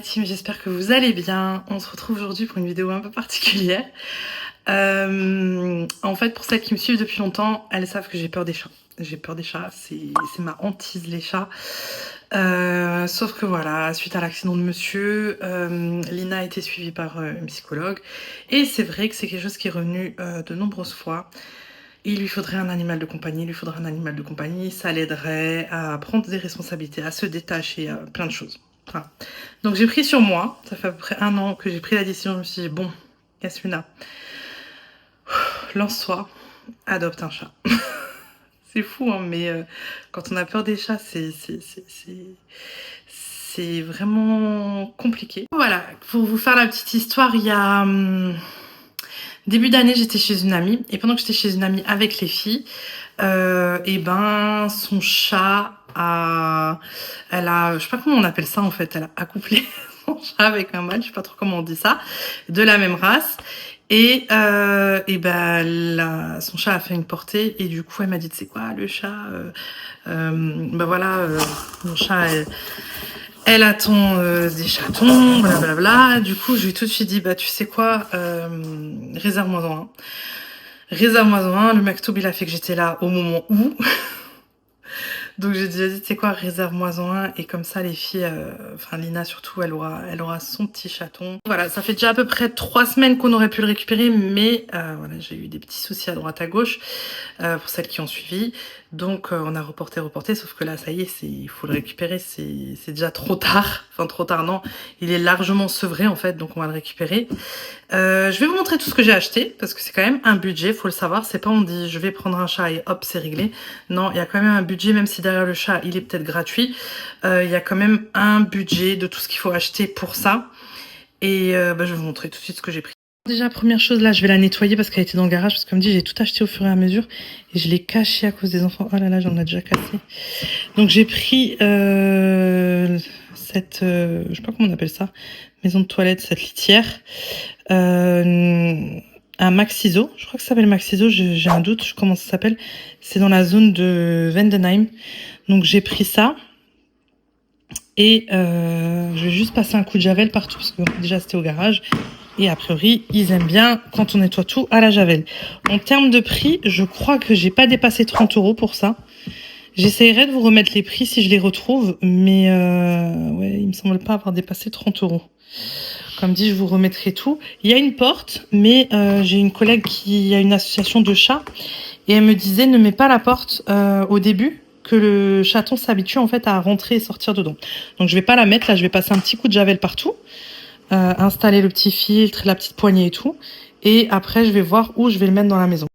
team, j'espère que vous allez bien. On se retrouve aujourd'hui pour une vidéo un peu particulière. En fait, pour celles qui me suivent depuis longtemps, elles savent que j'ai peur des chats. J'ai peur des chats, c'est ma hantise les chats. Sauf que voilà, suite à l'accident de monsieur, Lina a été suivie par une psychologue. Et c'est vrai que c'est quelque chose qui est revenu de nombreuses fois. Il lui faudrait un animal de compagnie, ça l'aiderait à prendre des responsabilités, à se détacher, à plein de choses. Voilà. Donc j'ai pris sur moi, ça fait à peu près 1 an que j'ai pris la décision, je me suis dit, bon, Yasmina, lance-toi, adopte un chat. C'est fou, hein, mais quand on a peur des chats, c'est vraiment compliqué. Voilà, pour vous faire la petite histoire, il y a... début d'année, j'étais chez une amie, et pendant que j'étais chez une amie avec les filles, et ben son chat elle a, je sais pas comment on appelle ça en fait, elle a accouplé son chat avec un mâle, je sais pas trop comment on dit ça, de la même race. Et ben son chat a fait une portée et du coup elle m'a dit, tu sais quoi, le chat, ben voilà, mon chat elle attend des chatons, blablabla. Du coup, je lui ai tout de suite dit, bah tu sais quoi, réserve-moi-en un. Réserve-moi-en un. Le Maktoub, il a fait que j'étais là au moment où. Donc j'ai dit, vas-y, tu sais quoi, réserve-moi-en un. Et comme ça, les filles, enfin Lina surtout, elle aura son petit chaton. Voilà, ça fait déjà à peu près 3 semaines qu'on aurait pu le récupérer, mais voilà, j'ai eu des petits soucis à droite à gauche pour celles qui ont suivi. Donc on a reporté, sauf que là, ça y est, il faut le récupérer, c'est déjà trop tard. Enfin trop tard, non, il est largement sevré en fait, donc on va le récupérer. Je vais vous montrer tout ce que j'ai acheté, parce que c'est quand même un budget, faut le savoir. C'est pas on dit je vais prendre un chat et hop, c'est réglé. Non, il y a quand même un budget, même si derrière le chat, il est peut-être gratuit. Il y a quand même un budget de tout ce qu'il faut acheter pour ça. Et bah, je vais vous montrer tout de suite ce que j'ai pris. Déjà, première chose, là, je vais la nettoyer parce qu'elle était dans le garage. Parce que comme dit, j'ai tout acheté au fur et à mesure. Et je l'ai caché à cause des enfants. Oh là là, j'en ai déjà cassé. Donc, j'ai pris cette... je sais pas comment on appelle ça. Maison de toilette, cette litière. Un Maxiso. Je crois que ça s'appelle Maxiso. J'ai un doute. Je sais comment ça s'appelle. C'est dans la zone de Vendenheim. Donc, j'ai pris ça. Et je vais juste passer un coup de javel partout. Parce que déjà, c'était au garage. Et a priori, ils aiment bien quand on nettoie tout à la javel. En termes de prix, je crois que j'ai pas dépassé 30 € pour ça. J'essayerai de vous remettre les prix si je les retrouve, mais ouais, il me semble pas avoir dépassé 30 €. Comme dit, je vous remettrai tout. Il y a une porte, mais j'ai une collègue qui a une association de chats et elle me disait ne mets pas la porte au début, que le chaton s'habitue en fait à rentrer et sortir dedans. Donc je vais pas la mettre là, je vais passer un petit coup de javel partout. Installer le petit filtre, la petite poignée et tout. Et après, je vais voir où je vais le mettre dans la maison.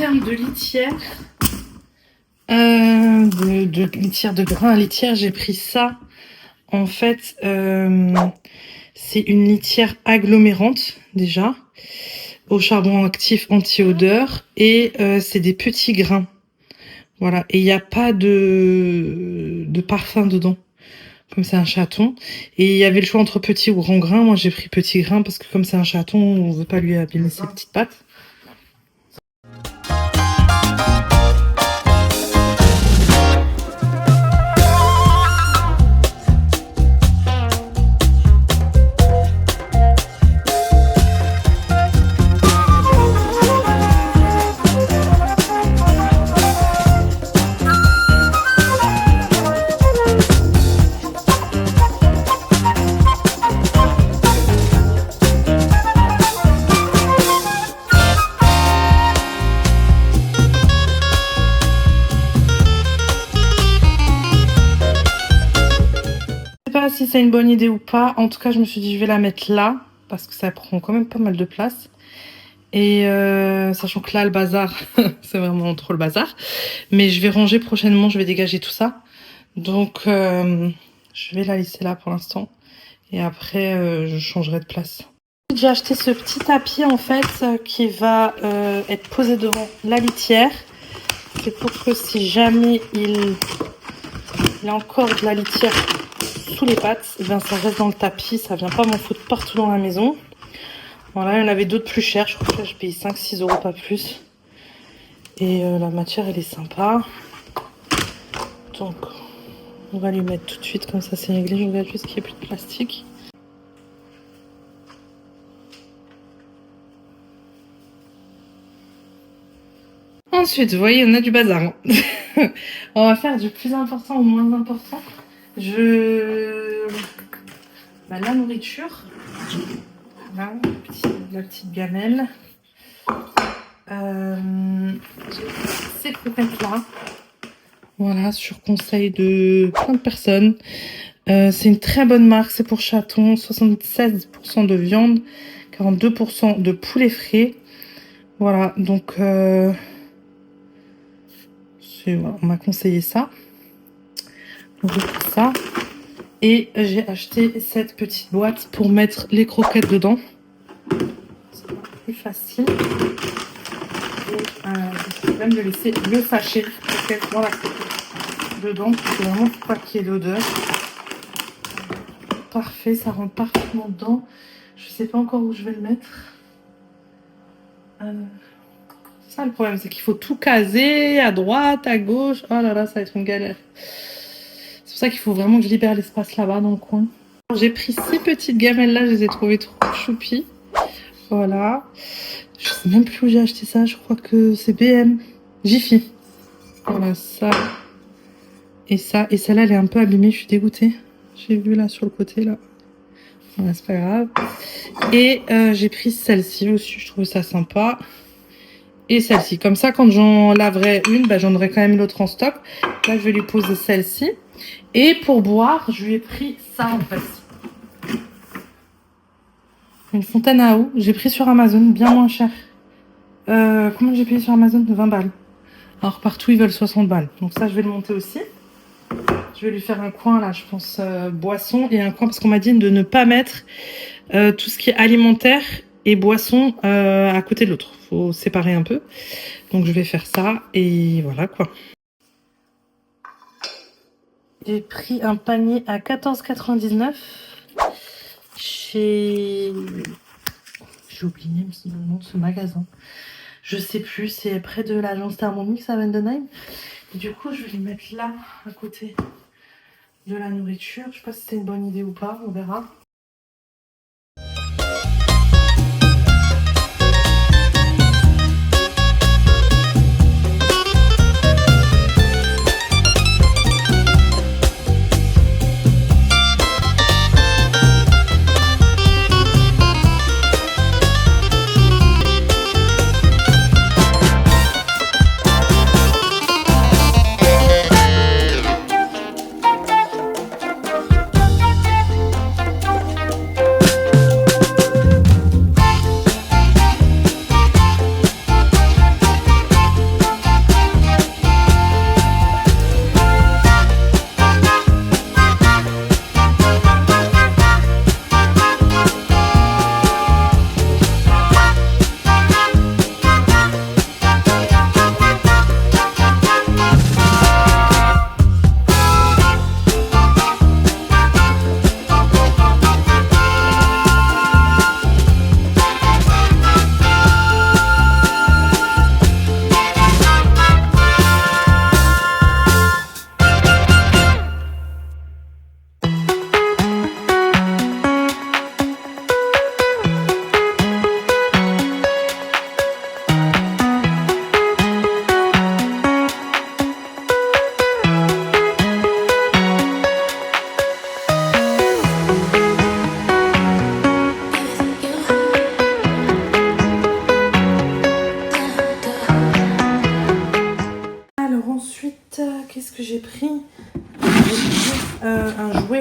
De litière, de litière de grain à litière, j'ai pris ça. En fait, c'est une litière agglomérante déjà, au charbon actif anti-odeur et c'est des petits grains. Voilà, et il n'y a pas de parfum dedans, comme c'est un chaton. Et il y avait le choix entre petit ou grand grain. Moi, j'ai pris petit grain parce que comme c'est un chaton, on veut pas lui abîmer ses petites pattes. si c'est une bonne idée ou pas. En tout cas, je me suis dit je vais la mettre là parce que ça prend quand même pas mal de place. Et sachant que là, le bazar, c'est vraiment trop le bazar. Mais je vais ranger prochainement, je vais dégager tout ça. Donc, je vais la laisser là pour l'instant. Et après, je changerai de place. J'ai acheté ce petit tapis en fait qui va être posé devant la litière. C'est pour que si jamais il a encore de la litière sous les pattes, et bien ça reste dans le tapis, ça vient pas m'en foutre partout dans la maison. Voilà, il y en avait d'autres plus chers, je crois que là je paye 5-6 euros, pas plus. Et la matière elle est sympa. Donc on va lui mettre tout de suite, comme ça c'est réglé. Je regarde juste qu'il n'y ait plus de plastique. Ensuite, vous voyez, on a du bazar. Hein. On va faire du plus important au moins important. La nourriture. Voilà, la petite gamelle. Ces croquettes-là. Voilà, sur conseil de plein de personnes. C'est une très bonne marque, c'est pour chatons. 76% de viande, 42% de poulet frais. Voilà, donc... voilà, on m'a conseillé ça. Donc j'ai pris ça. Et j'ai acheté cette petite boîte pour mettre les croquettes dedans. C'est plus facile. Et je vais même laisser le sachet de croquettes dans la croquette dedans. C'est vraiment pour pas qu'il y ait d'odeur. Parfait, ça rentre parfaitement dedans. Je sais pas encore où je vais le mettre. Ça le problème, c'est qu'il faut tout caser à droite, à gauche. Oh là là, ça va être une galère. C'est pour ça qu'il faut vraiment que je libère l'espace là-bas dans le coin. J'ai pris ces petites gamelles là, je les ai trouvées trop choupies. Voilà. Je sais même plus où j'ai acheté ça, je crois que c'est BM. Jiffy. Voilà, ça. Et ça. Et celle-là, elle est un peu abîmée, je suis dégoûtée. J'ai vu là sur le côté là. Voilà, c'est pas grave. Et j'ai pris celle-ci aussi, je trouve ça sympa. Et celle-ci. Comme ça, quand j'en laverai une, bah, j'en aurai quand même l'autre en stock. Là, je vais lui poser celle-ci. Et pour boire, je lui ai pris ça en fait. Une fontaine à eau. J'ai pris sur Amazon, bien moins cher. Comment j'ai payé sur Amazon? 20 balles. Alors partout, ils veulent 60 balles. Donc ça, je vais le monter aussi. Je vais lui faire un coin là, je pense, boisson. Et un coin, parce qu'on m'a dit de ne pas mettre tout ce qui est alimentaire et boisson à côté de l'autre. Faut séparer un peu. Donc je vais faire ça. Et voilà quoi. J'ai pris un panier à 14,99 chez... J'ai oublié le nom de ce magasin. Je sais plus, c'est près de l'agence Thermomix à Vendenheim. Et du coup, je vais les mettre là, à côté de la nourriture. Je sais pas si c'est une bonne idée ou pas, on verra.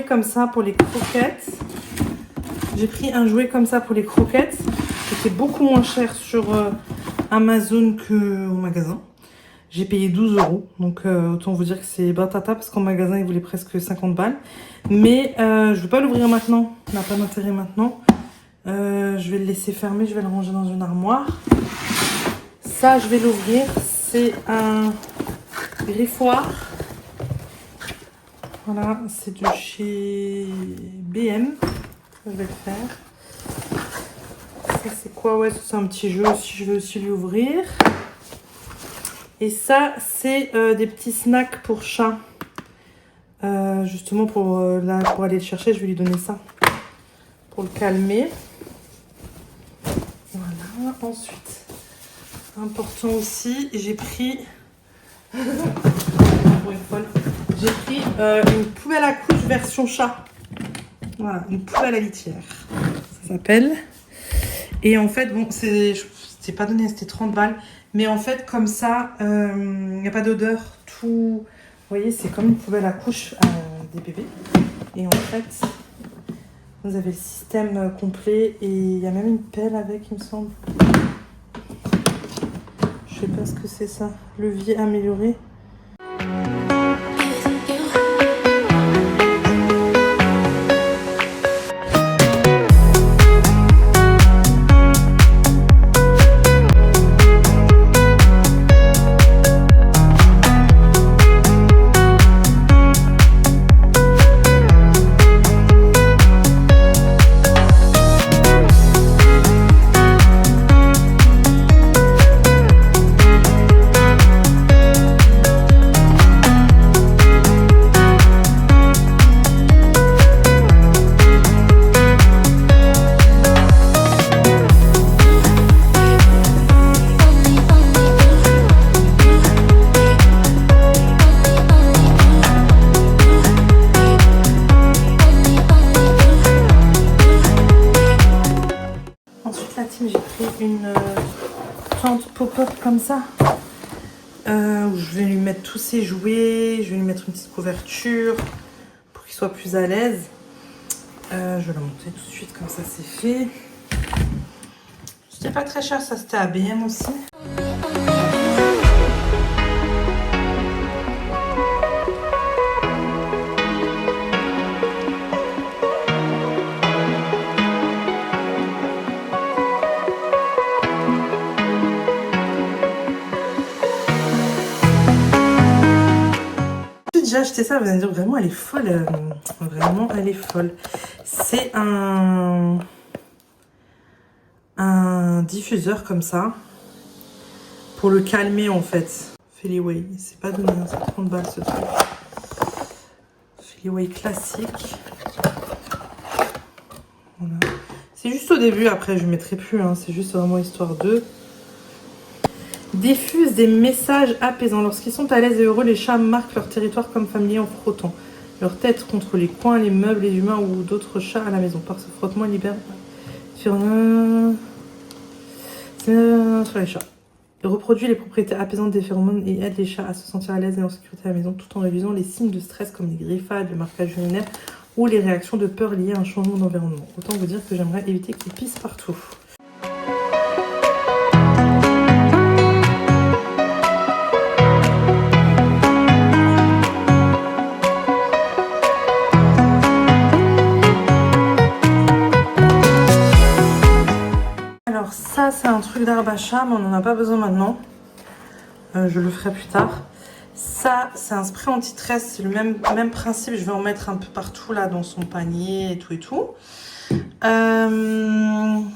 comme ça pour les croquettes. J'ai pris un jouet comme ça pour les croquettes. C'était beaucoup moins cher sur Amazon qu'au magasin. J'ai payé 12 €. Donc autant vous dire que c'est batata parce qu'en magasin, ils voulaient presque 50 balles. Mais je ne vais pas l'ouvrir maintenant. On n'a pas d'intérêt maintenant. Je vais le laisser fermer. Je vais le ranger dans une armoire. Ça, je vais l'ouvrir. C'est un griffoir. Voilà, c'est de chez BM. Je vais le faire. Ça, c'est quoi? Ouais, c'est un petit jeu aussi. Je vais aussi l'ouvrir. Et ça, c'est des petits snacks pour chat. Justement, pour aller le chercher, je vais lui donner ça. Pour le calmer. Voilà. Ensuite, important aussi, j'ai pris... J'ai pris une poubelle à couches version chat. Voilà, une poubelle à litière. Ça s'appelle. Et en fait, bon, c'est pas donné, c'était 30 balles. Mais en fait, comme ça, il n'y a pas d'odeur. Tout, vous voyez, c'est comme une poubelle à couches des bébés. Et en fait, vous avez le système complet. Et il y a même une pelle avec, il me semble. Je sais pas ce que c'est ça. Levier amélioré. J'ai pris une tente pop-up comme ça où je vais lui mettre tous ses jouets, je vais lui mettre une petite couverture pour qu'il soit plus à l'aise. Je vais la monter tout de suite, comme ça c'est fait. C'était pas très cher, ça c'était à BM aussi. J'ai acheté ça, vous allez dire vraiment elle est folle, vraiment elle est folle. C'est un diffuseur comme ça pour le calmer en fait. Feliway, c'est pas donné, c'est 30 balles ce truc. Feliway classique. Voilà. C'est juste au début, après je ne mettrai plus, hein, c'est juste vraiment histoire de... Diffuse des messages apaisants. Lorsqu'ils sont à l'aise et heureux, les chats marquent leur territoire comme familier en frottant leur tête contre les coins, les meubles, les humains ou d'autres chats à la maison. Par ce frottement, ils libèrent sur les chats. Il reproduit les propriétés apaisantes des phéromones et aide les chats à se sentir à l'aise et en sécurité à la maison tout en réduisant les signes de stress comme les griffades, le marquage urinaire ou les réactions de peur liées à un changement d'environnement. Autant vous dire que j'aimerais éviter qu'ils pissent partout. Alors ça c'est un truc d'herbe à chat mais on n'en a pas besoin maintenant. Je le ferai plus tard. Ça c'est un spray anti-stress, c'est le même principe. Je vais en mettre un peu partout là dans son panier et tout et tout. Voilà, on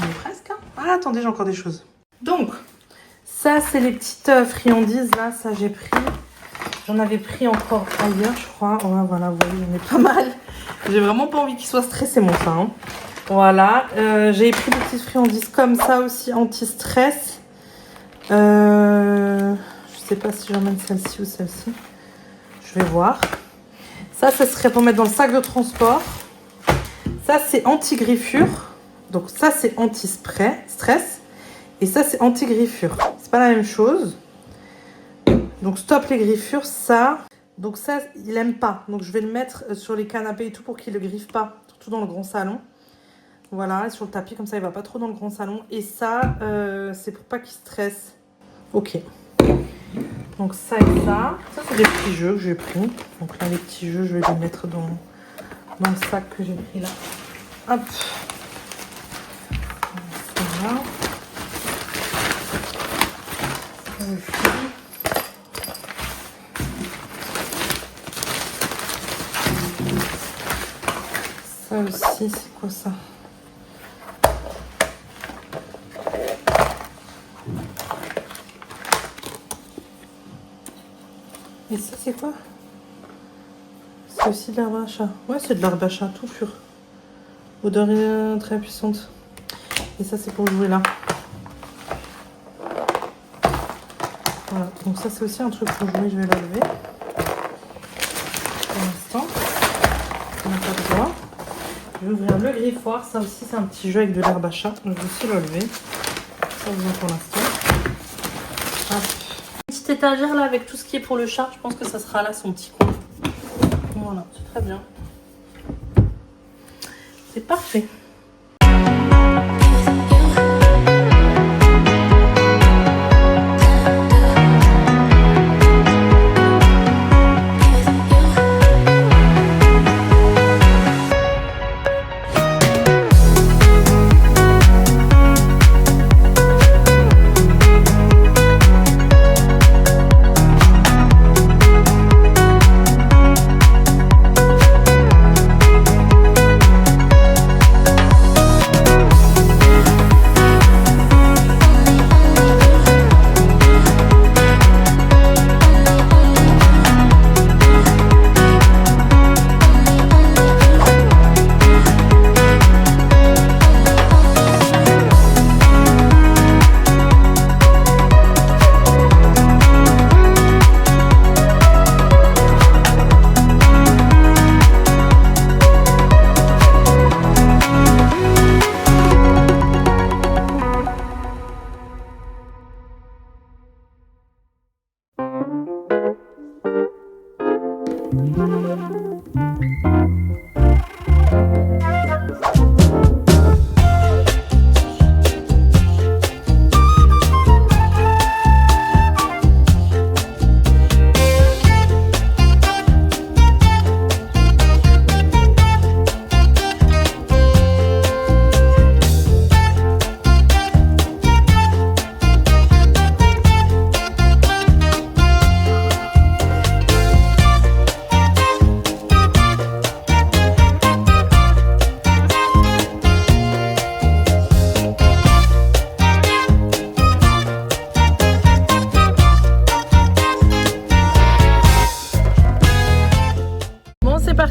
est presque. Hein. Ah attendez, j'ai encore des choses. Donc ça c'est les petites friandises là, ça j'ai pris. J'en avais pris encore ailleurs je crois. Ouais, voilà, vous voyez j'en ai pas mal. J'ai vraiment pas envie qu'il soit stressé mon chat. Hein. Voilà, j'ai pris des petites friandises comme ça aussi, anti-stress. Je sais pas si j'emmène celle-ci ou celle-ci. Je vais voir. Ça serait pour mettre dans le sac de transport. Ça, c'est anti-griffure. Donc ça, c'est anti-stress. Et ça, c'est anti-griffure. C'est pas la même chose. Donc stop les griffures, ça. Donc ça, il aime pas. Donc je vais le mettre sur les canapés et tout pour qu'il le griffe pas. Surtout dans le grand salon. Voilà, et sur le tapis, comme ça, il va pas trop dans le grand salon. Et ça, c'est pour pas qu'il stresse. Ok. Donc ça et ça. Ça, c'est des petits jeux que j'ai pris. Donc là, les petits jeux, je vais les mettre dans le sac que j'ai pris là. Hop. Voilà. Ça aussi, c'est quoi ça? Et ça, c'est quoi? C'est aussi de l'herbe à chat. Ouais, c'est de l'herbe à chat, tout pur. Odeur très puissante. Et ça, c'est pour jouer là. Voilà, donc ça, c'est aussi un truc pour jouer. Je vais l'enlever. Pour l'instant, on n'a pas de droit. Je vais ouvrir le griffoir. Ça aussi, c'est un petit jeu avec de l'herbe à chat. Je vais aussi l'enlever. Pas besoin pour l'instant. Hop. Petite étagère là avec tout ce qui est pour le chat. Je pense que ça sera là son petit coin. Voilà, c'est très bien. C'est parfait.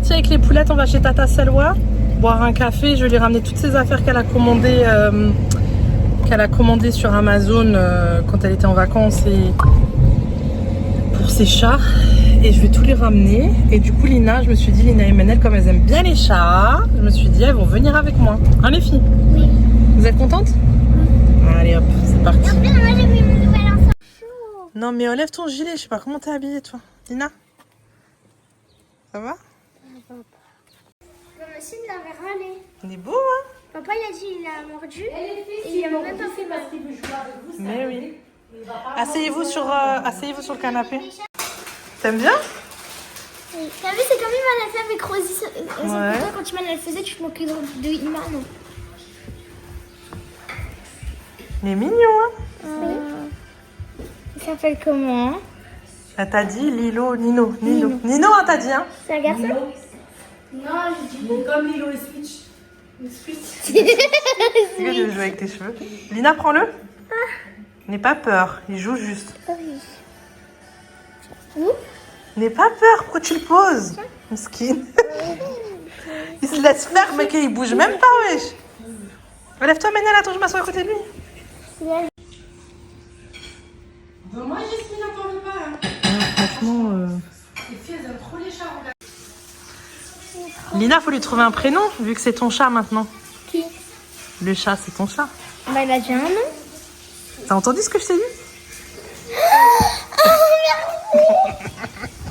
Avec les poulettes, on va chez Tata Selwa boire un café. Je vais lui ramener toutes ses affaires qu'elle a commandées sur Amazon quand elle était en vacances et pour ses chats, et je vais tout lui ramener. Et du coup Lina, je me suis dit, Lina et Manel, comme elles aiment bien les chats, je me suis dit elles vont venir avec moi, hein les filles? Oui. Vous êtes contentes? Allez hop, c'est parti. Moi j'ai mis mon nouvel ensemble. Non mais enlève ton gilet, je sais pas comment t'es habillée toi, Lina. Ça va? Monsieur il avait râlé. Il est beau, hein? Papa il a dit il a mordu et il a même pas fait mal. Mais oui. Asseyez-vous sur le canapé. T'aimes bien? Oui. T'as vu, c'est comme Iman a fait avec Rosie. Ouais. Toi, quand Iman elle faisait, tu te moquais de Iman. Il est mignon, hein? Oui. Il s'appelle comment? Elle t'a dit Lilo, Nino. Nino, hein, t'as dit, hein? C'est un garçon? Non, j'ai dit comme Lilo et Switch. C'est que tu veux jouer avec tes cheveux. Lina, prends-le. N'aie pas peur, il joue juste. N'aie pas peur, pourquoi tu le poses? Skin. Il se laisse faire, mec, il bouge même pas, wesh. Lève-toi, Manel, attends, je m'assois à côté de lui. Moi, Jasmine, n'en veux pas. Hein. Franchement. Les filles, elles aiment trop les chats. Lina, faut lui trouver un prénom, vu que c'est ton chat maintenant. Qui? Le chat, c'est ton chat. Bah, il a déjà un nom. T'as entendu ce que je t'ai dit?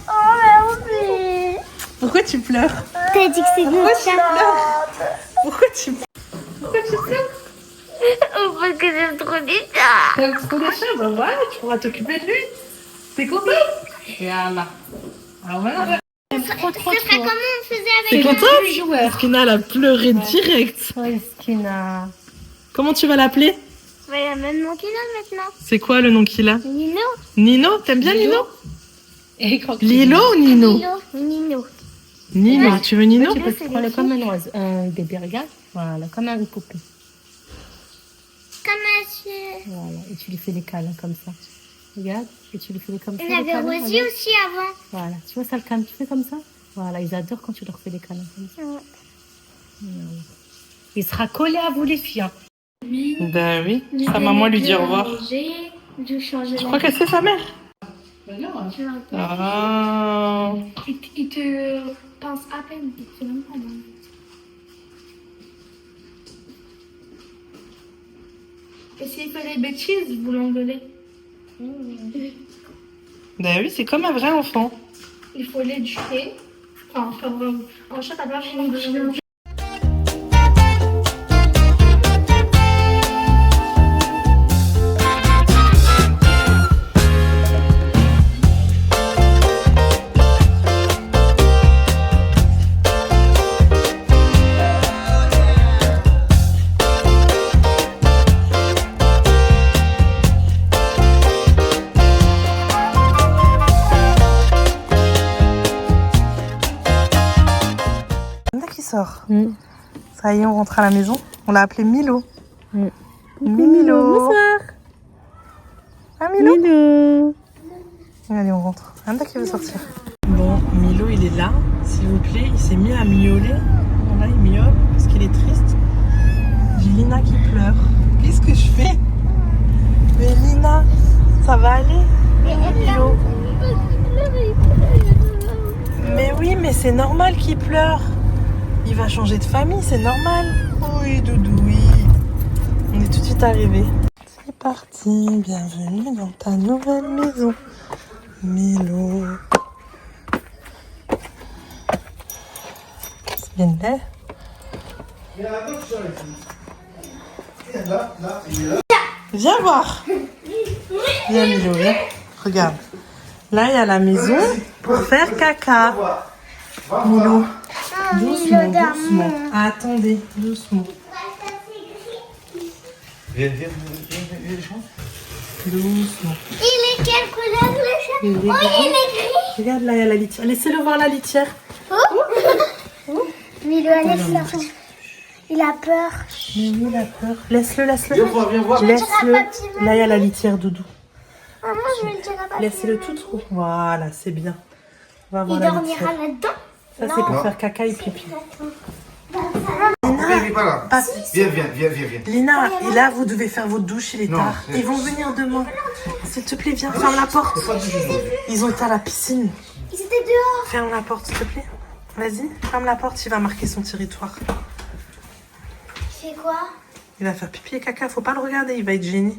Oh merde. Pourquoi tu pleures? T'as dit que c'est Pourquoi notre tu chat. pleures? Pourquoi tu pleures? Oh, parce que j'aime trop les chats. T'aimes trop les chats? Bah voilà, tu pourras t'occuper de lui. T'es content? Voilà. Alors voilà. Trop, trop, c'est ça comment on faisait T'es avec contente? joueur. Skina, elle a pleuré direct. Oui, Skina. Comment tu vas l'appeler? Il y a même mon kilo maintenant. C'est quoi le nom qu'il a? Nino. Nino? T'aimes bien Nino? Et quand tu Lilo ou Nino? Nino. Nino, tu veux Nino? tu peux prendre comme un oiseau, un bébé, regarde. Voilà, comme une poupée. Comme un Voilà, et tu lui fais des câlins comme ça. Regarde, et tu lui fais des comme ça. Il des avait câlins, Rosie regarde. aussi avant. Voilà, tu vois ça le calme, tu fais comme ça. Voilà, ils adorent quand tu leur fais des câlins comme ça. Ouais. Voilà. Il sera collé à vous les filles. Hein. Ben oui, sa maman lui dit au revoir. Je crois que c'est sa mère. Tu vois. Ah. Il te pense à peine. Il te même pas. Et s'il fait des bêtises, vous l'engueulez. Ben oui, c'est comme un vrai enfant. Il faut l'éduquer. Enfin, pas vraiment. En chat, t'as pas vraiment besoin. Qui sort. Mm. Ça y est, on rentre à la maison. On l'a appelé Milo. Mm. Milo. Bonsoir. Ah, Milo. Milo. Allez, on rentre. Anda qui veut sortir. Bon, Milo, il est là, s'il vous plaît. Il s'est mis à miauler. Voilà, il miaule parce qu'il est triste. J'ai Lina qui pleure. Qu'est-ce que je fais? Mais Lina, ça va aller? Milo. Mais oui, mais c'est normal qu'il pleure. Il va changer de famille, c'est normal. Oui, Doudou, oui. On est tout de suite arrivés. C'est parti, bienvenue dans ta nouvelle maison. Milo. C'est bien laid. Viens voir. Viens Milo, viens. Regarde. Là, il y a la maison pour faire caca. Milo. Doucement, doucement. Attendez, doucement. Viens. Doucement. Il est quelle couleur le chat? Il est Oh, il est gris. Regarde, là, il y a la litière. Laissez-le voir la litière. Milo, laisse-le. Il a peur. Mais oui, il a peur. Laisse-le. Viens voir. Laisse-le. Là, il y a la litière, Doudou. Maman, je vais le dire à papa. Laissez-le tout trop. Voilà, c'est bien. On va voir Il la dormira litière. là-dedans. Ça, c'est pour faire caca et pipi. Viens par là. Papi. Viens. Lina, et là, vous devez faire votre douche, il est Non, tard. c'est- Ils vont venir demain. S'il te plaît, viens, ferme la porte. Ils ont été à la piscine. Ils étaient dehors. Ferme la porte, s'il te plaît. Vas-y, ferme la porte, il va marquer son territoire. C'est quoi? Il va faire pipi et caca, faut pas le regarder, il va être gêné.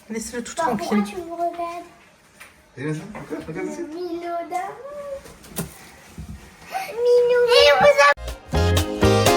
Laissez-le tout Pourquoi tranquille. tu me regardes? Regarde ça. Milo d'amour. Minou. Et vous avez...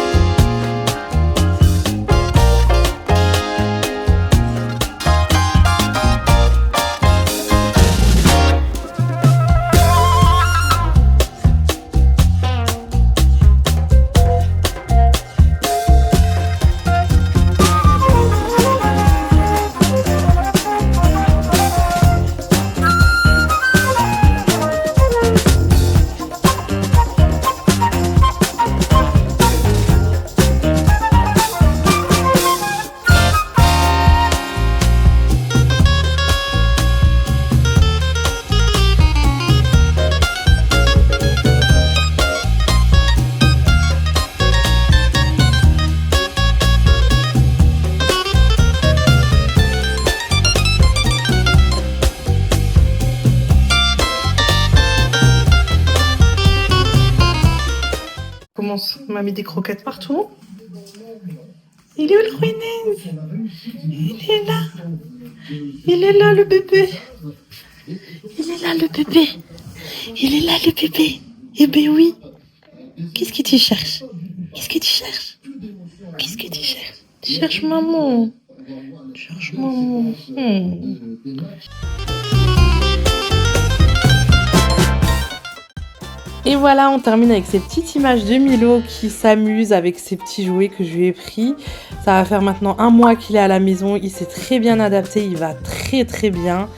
On m'a mis des croquettes partout. Il est où le Ruinez? Il est là. Il est là le bébé. Il est là le bébé. Il est là le bébé. Eh ben oui. Qu'est-ce que tu cherches? Qu'est-ce que tu cherches? Qu'est-ce que tu cherches? Tu cherches maman. Tu cherches maman. Et voilà, on termine avec ces petites images de Milo qui s'amuse avec ses petits jouets que je lui ai pris. Ça va faire maintenant 1 mois qu'il est à la maison. Il s'est très bien adapté, il va très très bien.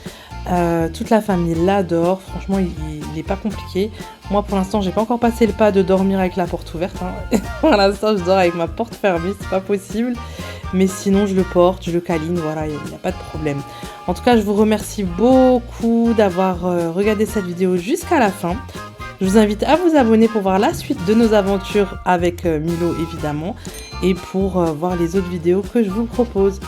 Toute la famille l'adore. Franchement, il est pas compliqué. Moi, pour l'instant, j'ai pas encore passé le pas de dormir avec la porte ouverte. Hein. Pour l'instant, je dors avec ma porte fermée, c'est pas possible. Mais sinon, je le porte, je le câline, voilà, il n'y a pas de problème. En tout cas, je vous remercie beaucoup d'avoir regardé cette vidéo jusqu'à la fin. Je vous invite à vous abonner pour voir la suite de nos aventures avec Milo, évidemment, et pour voir les autres vidéos que je vous propose.